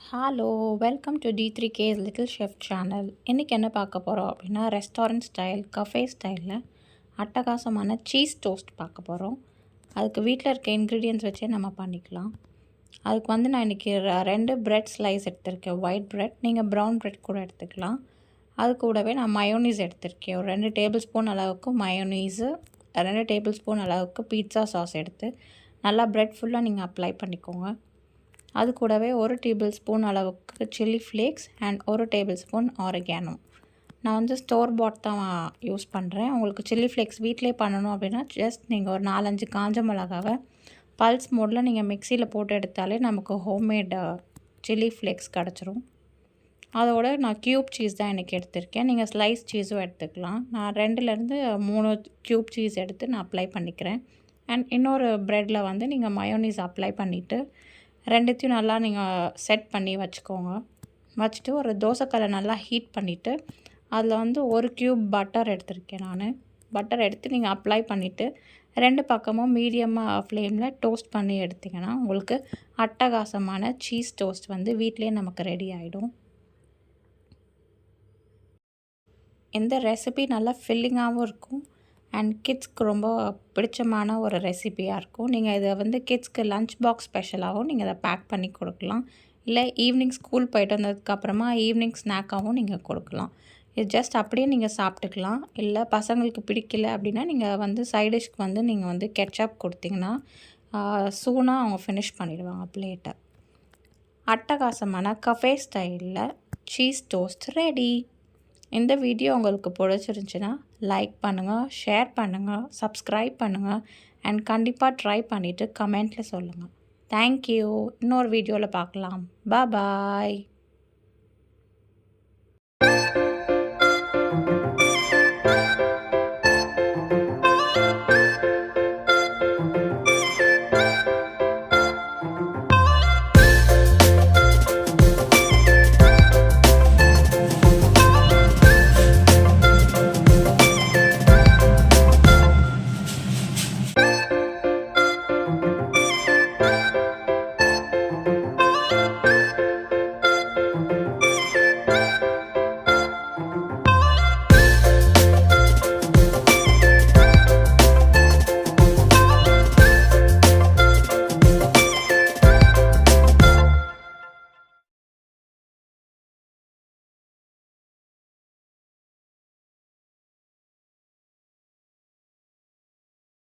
Hello welcome to D3K's little chef channel. இன்றைக்கி என்ன பார்க்க போகிறோம் அப்படின்னா, ரெஸ்டாரண்ட் ஸ்டைல் கஃபே ஸ்டைலில் அட்டகாசமான சீஸ் டோஸ்ட் பார்க்க போகிறோம். அதுக்கு வீட்டில் இருக்க இன்க்ரீடியன்ட்ஸ் வச்சே நம்ம பண்ணிக்கலாம். அதுக்கு வந்து நான் இன்றைக்கி 2 பிரெட் ஸ்லைஸ் எடுத்திருக்கேன். ஒயிட் பிரெட், நீங்கள் ப்ரௌன் பிரெட் கூட எடுத்துக்கலாம். அது கூடவே நான் மயோனீஸ் எடுத்திருக்கேன். ஒரு 2 டேபிள் ஸ்பூன் அளவுக்கு மயோனீஸு, 2 டேபிள் ஸ்பூன் அளவுக்கு பீட்சா சாஸ் எடுத்து நல்லா பிரெட் ஃபுல்லாக நீங்கள் அப்ளை பண்ணிக்கோங்க. அது கூடவே 1 டேபிள் ஸ்பூன் அளவுக்கு chilli flakes and 1 table spoon oregano. நான் வந்து ஸ்டோர் பாட் தான் யூஸ் பண்ணுறேன். உங்களுக்கு சில்லி ஃப்ளேக்ஸ் வீட்டிலே பண்ணணும் அப்படின்னா ஜஸ்ட் நீங்கள் ஒரு 4-5 காஞ்ச மிளகாவை பல்ஸ் மோடில் நீங்கள் மிக்சியில் போட்டு எடுத்தாலே நமக்கு ஹோம்மேட் சில்லி ஃப்ளேக்ஸ் கிடச்சிரும். அதோட நான் க்யூப் சீஸ் தான் இன்றைக்கி எடுத்திருக்கேன். நீங்கள் ஸ்லைஸ் சீஸும் எடுத்துக்கலாம். நான் 2லேருந்து 3 க்யூப் சீஸ் எடுத்து நான் அப்ளை பண்ணிக்கிறேன். அண்ட் இன்னொரு ப்ரெட்டில் வந்து நீங்கள் மயோனீஸ் அப்ளை பண்ணிவிட்டு ரெண்டுத்தையும் நல்லா நீங்கள் செட் பண்ணி வச்சுக்கோங்க. வச்சுட்டு ஒரு தோசைக்கல்லை நல்லா ஹீட் பண்ணிவிட்டு அதில் வந்து 1 க்யூப் பட்டர் எடுத்திருக்கேன். நான் பட்டர் எடுத்து நீங்கள் அப்ளை பண்ணிவிட்டு 2 பக்கமும் மீடியமாக ஃப்ளேமில் டோஸ்ட் பண்ணி எடுத்திங்கன்னா உங்களுக்கு அட்டகாசமான சீஸ் டோஸ்ட் வந்து வீட்டிலே நமக்கு ரெடி ஆகிடும். இந்த ரெசிபி நல்லா ஃபில்லிங்காகவும் இருக்கும் அண்ட் கிட்ஸ்க்கு ரொம்ப பிடிச்சமான ஒரு ரெசிபியாக இருக்கும். நீங்கள் இதை வந்து கிட்ஸ்க்கு லஞ்ச் பாக்ஸ் ஸ்பெஷலாகவும் நீங்கள் இதை பேக் பண்ணி கொடுக்கலாம். இல்லை ஈவினிங் ஸ்கூல் போய்ட்டு வந்ததுக்கப்புறமா ஈவினிங் ஸ்நாக்காகவும் நீங்கள் கொடுக்கலாம். இது ஜஸ்ட் அப்படியே நீங்கள் சாப்பிட்டுக்கலாம். இல்லை பசங்களுக்கு பிடிக்கல அப்படின்னா நீங்கள் வந்து சைடிஷ்க்கு வந்து நீங்கள் வந்து கெட்சப் கொடுத்தீங்கன்னா சூனாக அவங்க ஃபினிஷ் பண்ணிடுவாங்க பிளேட்டை. அட்டகாசமான கஃபே ஸ்டைலில் சீஸ் டோஸ்ட் ரெடி. இந்த வீடியோ உங்களுக்கு பிடிச்சிருந்துச்சின்னா லைக் பண்ணுங்கள், ஷேர் பண்ணுங்கள், சப்ஸ்கிரைப் பண்ணுங்கள் அண்ட் கண்டிப்பாக ட்ரை பண்ணிவிட்டு கமெண்ட்டில் சொல்லுங்கள். தேங்க்யூ. இன்னொரு வீடியோவில் பார்க்கலாம். பாய்.